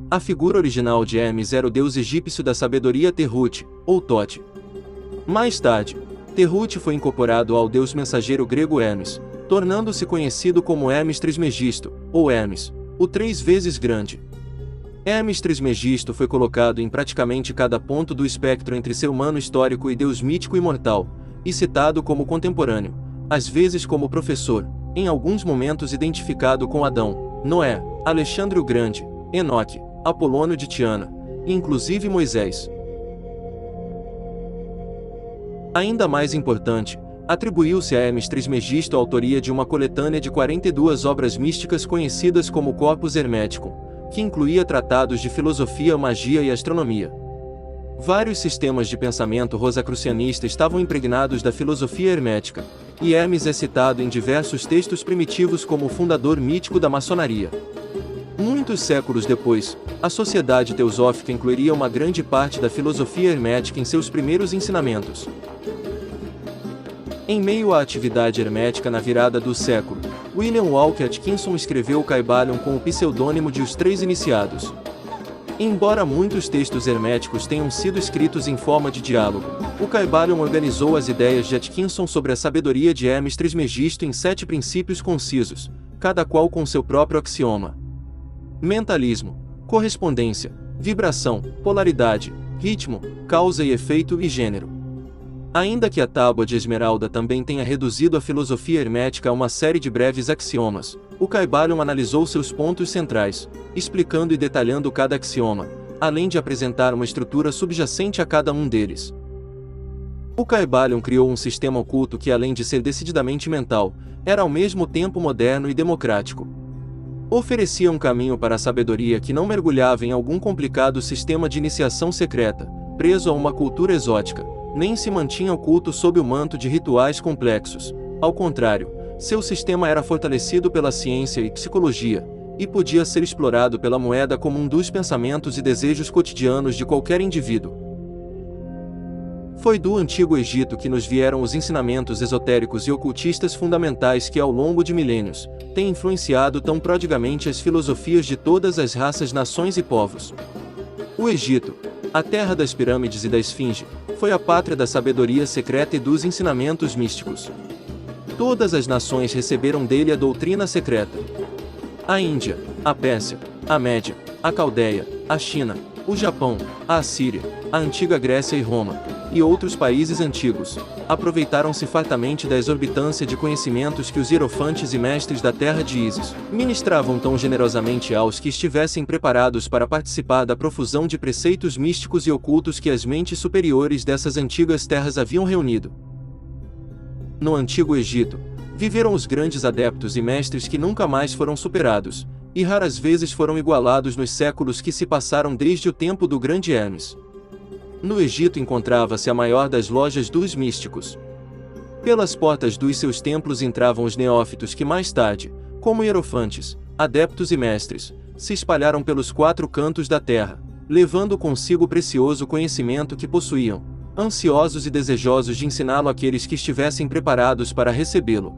A figura original de Hermes era o deus egípcio da sabedoria Tehut, ou Thoth. Mais tarde, Tehut foi incorporado ao deus mensageiro grego Hermes, tornando-se conhecido como Hermes Trismegisto, ou Hermes, o 3 vezes grande. Hermes Trismegisto foi colocado em praticamente cada ponto do espectro entre ser humano histórico e deus mítico imortal, e citado como contemporâneo, às vezes como professor, em alguns momentos identificado com Adão, Noé, Alexandre o Grande, Enoque, Apolônio de Tiana, e inclusive Moisés. Ainda mais importante, atribuiu-se a Hermes Trismegisto a autoria de uma coletânea de 42 obras místicas conhecidas como Corpus Hermeticum, que incluía tratados de filosofia, magia e astronomia. Vários sistemas de pensamento rosacrucianista estavam impregnados da filosofia hermética, e Hermes é citado em diversos textos primitivos como o fundador mítico da maçonaria. Muitos séculos depois, a sociedade teosófica incluiria uma grande parte da filosofia hermética em seus primeiros ensinamentos. Em meio à atividade hermética na virada do século, William Walker Atkinson escreveu o Kybalion com o pseudônimo de Os Três Iniciados. Embora muitos textos herméticos tenham sido escritos em forma de diálogo, o Kybalion organizou as ideias de Atkinson sobre a sabedoria de Hermes Trismegisto em 7 princípios concisos, cada qual com seu próprio axioma: mentalismo, correspondência, vibração, polaridade, ritmo, causa e efeito e gênero. Ainda que a Tábua de Esmeralda também tenha reduzido a filosofia hermética a uma série de breves axiomas, o Kybalion analisou seus pontos centrais, explicando e detalhando cada axioma, além de apresentar uma estrutura subjacente a cada um deles. O Kybalion criou um sistema oculto que, além de ser decididamente mental, era ao mesmo tempo moderno e democrático. Oferecia um caminho para a sabedoria que não mergulhava em algum complicado sistema de iniciação secreta, preso a uma cultura exótica, nem se mantinha oculto sob o manto de rituais complexos. Ao contrário, seu sistema era fortalecido pela ciência e psicologia, e podia ser explorado pela moeda comum dos pensamentos e desejos cotidianos de qualquer indivíduo. Foi do Antigo Egito que nos vieram os ensinamentos esotéricos e ocultistas fundamentais que, ao longo de milênios, têm influenciado tão prodigamente as filosofias de todas as raças, nações e povos. O Egito, a terra das pirâmides e da esfinge, foi a pátria da sabedoria secreta e dos ensinamentos místicos. Todas as nações receberam dele a doutrina secreta. A Índia, a Pérsia, a Média, a Caldeia, a China, o Japão, a Assíria, a antiga Grécia e Roma, e outros países antigos, aproveitaram-se fartamente da exorbitância de conhecimentos que os hierofantes e mestres da terra de Ísis ministravam tão generosamente aos que estivessem preparados para participar da profusão de preceitos místicos e ocultos que as mentes superiores dessas antigas terras haviam reunido. No Antigo Egito, viveram os grandes adeptos e mestres que nunca mais foram superados, e raras vezes foram igualados nos séculos que se passaram desde o tempo do grande Hermes. No Egito encontrava-se a maior das lojas dos místicos. Pelas portas dos seus templos entravam os neófitos que mais tarde, como hierofantes, adeptos e mestres, se espalharam pelos 4 cantos da terra, levando consigo o precioso conhecimento que possuíam, ansiosos e desejosos de ensiná-lo àqueles que estivessem preparados para recebê-lo.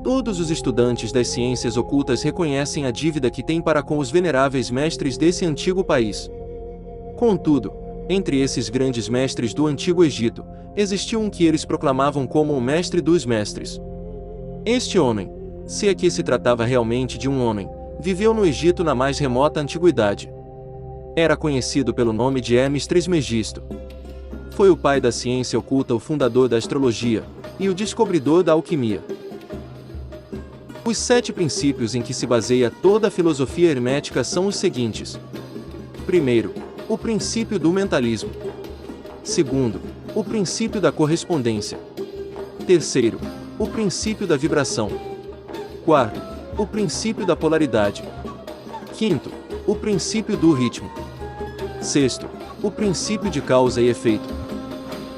Todos os estudantes das ciências ocultas reconhecem a dívida que têm para com os veneráveis mestres desse antigo país. Contudo, entre esses grandes mestres do Antigo Egito, existiu um que eles proclamavam como o mestre dos mestres. Este homem, se aqui se tratava realmente de um homem, viveu no Egito na mais remota antiguidade. Era conhecido pelo nome de Hermes Trismegisto. Foi o pai da ciência oculta, o fundador da astrologia, e o descobridor da alquimia. Os 7 princípios em que se baseia toda a filosofia hermética são os seguintes. Primeiro, o princípio do mentalismo. Segundo, o princípio da correspondência. Terceiro, o princípio da vibração. Quarto, o princípio da polaridade. Quinto, o princípio do ritmo. Sexto, o princípio de causa e efeito.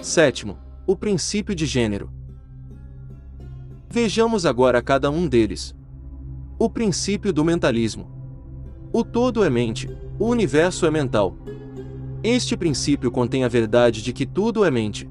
Sétimo, o princípio de gênero. Vejamos agora cada um deles. O princípio do mentalismo. O todo é mente, o universo é mental. Este princípio contém a verdade de que tudo é mente.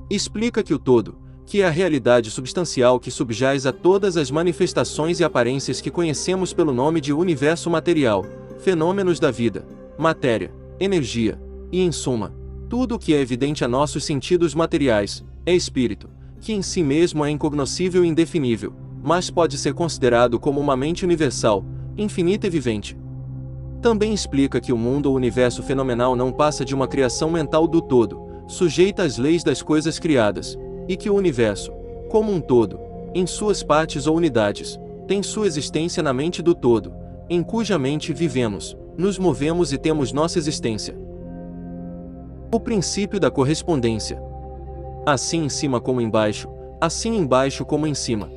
Explica que o todo, que é a realidade substancial que subjaz a todas as manifestações e aparências que conhecemos pelo nome de universo material, fenômenos da vida, matéria, energia, e em suma, tudo o que é evidente a nossos sentidos materiais, é espírito, que em si mesmo é incognoscível e indefinível, mas pode ser considerado como uma mente universal, infinita e vivente. Também explica que o mundo ou universo fenomenal não passa de uma criação mental do todo, sujeita às leis das coisas criadas, e que o universo, como um todo, em suas partes ou unidades, tem sua existência na mente do todo, em cuja mente vivemos, nos movemos e temos nossa existência. O princípio da correspondência. Assim em cima como embaixo, assim embaixo como em cima.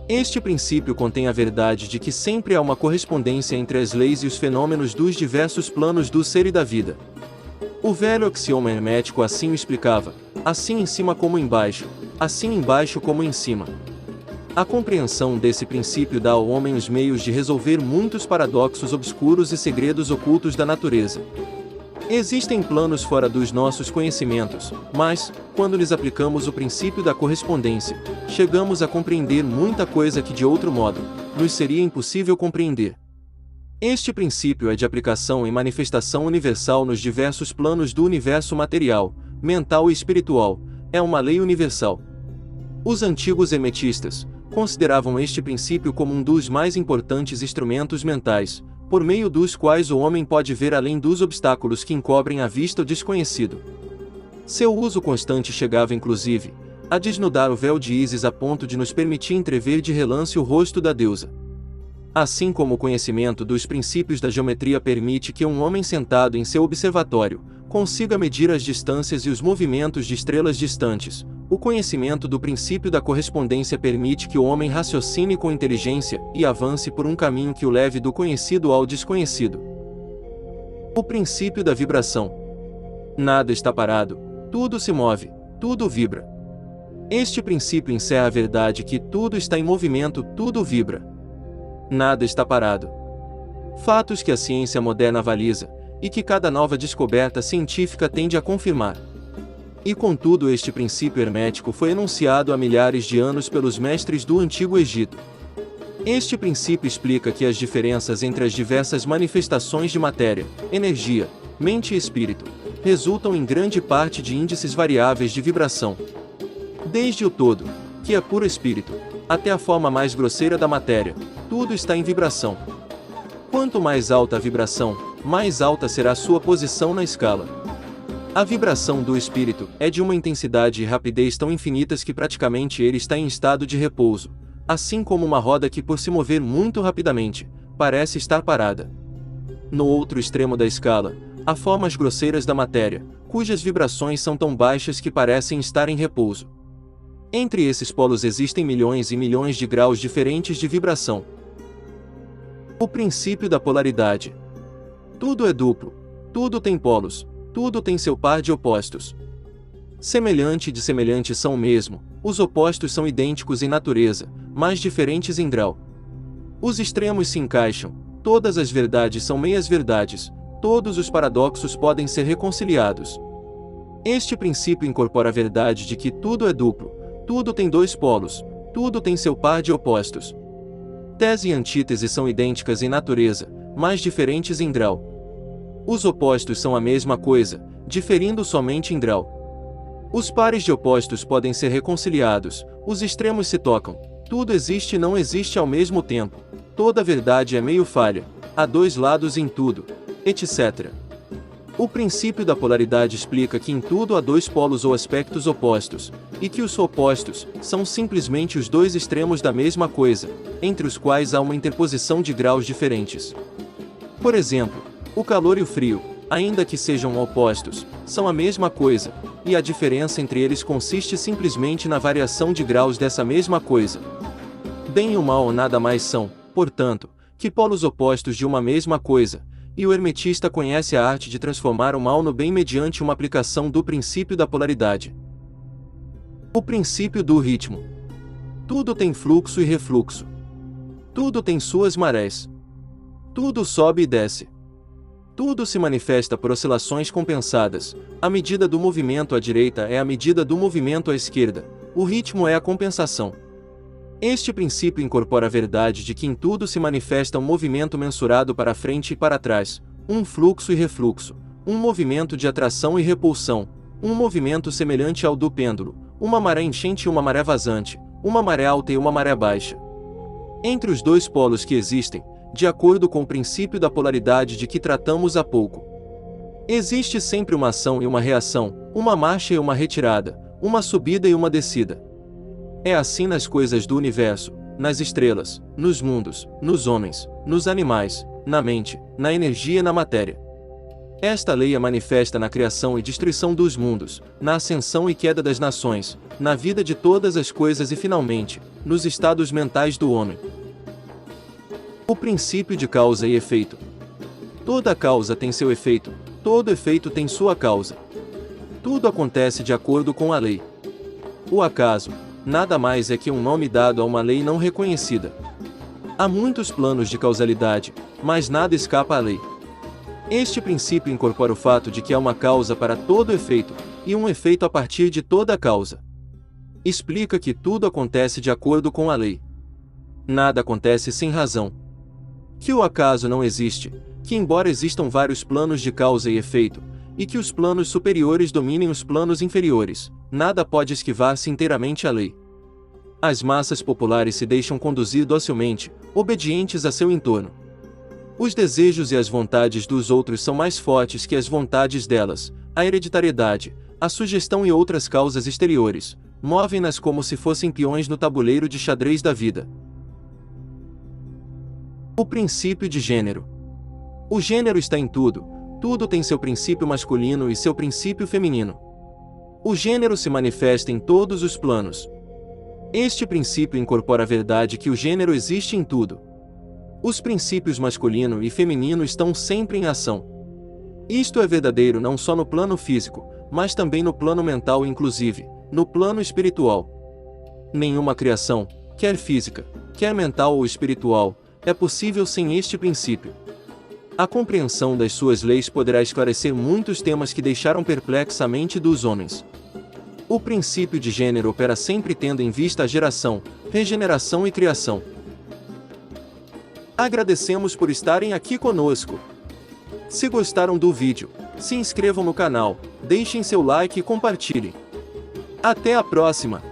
Este princípio contém a verdade de que sempre há uma correspondência entre as leis e os fenômenos dos diversos planos do ser e da vida. O velho axioma hermético assim o explicava: assim em cima como embaixo, assim embaixo como em cima. A compreensão desse princípio dá ao homem os meios de resolver muitos paradoxos obscuros e segredos ocultos da natureza. Existem planos fora dos nossos conhecimentos, mas, quando lhes aplicamos o princípio da correspondência, chegamos a compreender muita coisa que de outro modo, nos seria impossível compreender. Este princípio é de aplicação e manifestação universal nos diversos planos do universo material, mental e espiritual, é uma lei universal. Os antigos hermetistas consideravam este princípio como um dos mais importantes instrumentos mentais, por meio dos quais o homem pode ver além dos obstáculos que encobrem a vista o desconhecido. Seu uso constante chegava inclusive a desnudar o véu de Ísis a ponto de nos permitir entrever de relance o rosto da deusa. Assim como o conhecimento dos princípios da geometria permite que um homem sentado em seu observatório consiga medir as distâncias e os movimentos de estrelas distantes, o conhecimento do princípio da correspondência permite que o homem raciocine com inteligência e avance por um caminho que o leve do conhecido ao desconhecido. O princípio da vibração. Nada está parado, tudo se move, tudo vibra. Este princípio encerra a verdade que tudo está em movimento, tudo vibra. Nada está parado. Fatos que a ciência moderna avaliza, e que cada nova descoberta científica tende a confirmar. E contudo este princípio hermético foi enunciado há milhares de anos pelos mestres do Antigo Egito. Este princípio explica que as diferenças entre as diversas manifestações de matéria, energia, mente e espírito, resultam em grande parte de índices variáveis de vibração. Desde o todo, que é puro espírito, até a forma mais grosseira da matéria, tudo está em vibração. Quanto mais alta a vibração, mais alta será sua posição na escala. A vibração do espírito é de uma intensidade e rapidez tão infinitas que praticamente ele está em estado de repouso, assim como uma roda que, por se mover muito rapidamente, parece estar parada. No outro extremo da escala, há formas grosseiras da matéria, cujas vibrações são tão baixas que parecem estar em repouso. Entre esses polos existem milhões e milhões de graus diferentes de vibração. O princípio da polaridade. Tudo é duplo, tudo tem polos, tudo tem seu par de opostos. Semelhante e dissemelhante são o mesmo, os opostos são idênticos em natureza, mas diferentes em grau. Os extremos se encaixam, todas as verdades são meias-verdades, todos os paradoxos podem ser reconciliados. Este princípio incorpora a verdade de que tudo é duplo, tudo tem dois polos, tudo tem seu par de opostos. Tese e antítese são idênticas em natureza, mas diferentes em grau. Os opostos são a mesma coisa, diferindo somente em grau. Os pares de opostos podem ser reconciliados, os extremos se tocam, tudo existe e não existe ao mesmo tempo, toda verdade é meio falha, há dois lados em tudo, etc. O princípio da polaridade explica que em tudo há dois polos ou aspectos opostos, e que os opostos são simplesmente os dois extremos da mesma coisa, entre os quais há uma interposição de graus diferentes. Por exemplo, o calor e o frio, ainda que sejam opostos, são a mesma coisa, e a diferença entre eles consiste simplesmente na variação de graus dessa mesma coisa. Bem e o mal nada mais são, portanto, que polos opostos de uma mesma coisa, e o hermetista conhece a arte de transformar o mal no bem mediante uma aplicação do princípio da polaridade. O princípio do ritmo. Tudo tem fluxo e refluxo. Tudo tem suas marés. Tudo sobe e desce. Tudo se manifesta por oscilações compensadas, a medida do movimento à direita é a medida do movimento à esquerda, o ritmo é a compensação. Este princípio incorpora a verdade de que em tudo se manifesta um movimento mensurado para frente e para trás, um fluxo e refluxo, um movimento de atração e repulsão, um movimento semelhante ao do pêndulo, uma maré enchente e uma maré vazante, uma maré alta e uma maré baixa. Entre os dois polos que existem, de acordo com o princípio da polaridade de que tratamos há pouco, existe sempre uma ação e uma reação, uma marcha e uma retirada, uma subida e uma descida. É assim nas coisas do universo, nas estrelas, nos mundos, nos homens, nos animais, na mente, na energia e na matéria. Esta lei é manifesta na criação e destruição dos mundos, na ascensão e queda das nações, na vida de todas as coisas e finalmente, nos estados mentais do homem. O princípio de causa e efeito. Toda causa tem seu efeito, todo efeito tem sua causa. Tudo acontece de acordo com a lei. O acaso nada mais é que um nome dado a uma lei não reconhecida. Há muitos planos de causalidade, mas nada escapa à lei. Este princípio incorpora o fato de que há uma causa para todo efeito, e um efeito a partir de toda causa. Explica que tudo acontece de acordo com a lei. Nada acontece sem razão. Que o acaso não existe, que embora existam vários planos de causa e efeito, e que os planos superiores dominem os planos inferiores, nada pode esquivar-se inteiramente à lei. As massas populares se deixam conduzir docilmente, obedientes a seu entorno. Os desejos e as vontades dos outros são mais fortes que as vontades delas, a hereditariedade, a sugestão e outras causas exteriores, movem-nas como se fossem peões no tabuleiro de xadrez da vida. O princípio de gênero. O gênero está em tudo, tudo tem seu princípio masculino e seu princípio feminino. O gênero se manifesta em todos os planos. Este princípio incorpora a verdade que o gênero existe em tudo. Os princípios masculino e feminino estão sempre em ação. Isto é verdadeiro não só no plano físico, mas também no plano mental e inclusive, no plano espiritual. Nenhuma criação, quer física, quer mental ou espiritual, é possível sem este princípio. A compreensão das suas leis poderá esclarecer muitos temas que deixaram perplexa a mente dos homens. O princípio de gênero opera sempre tendo em vista a geração, regeneração e criação. Agradecemos por estarem aqui conosco. Se gostaram do vídeo, se inscrevam no canal, deixem seu like e compartilhem. Até a próxima!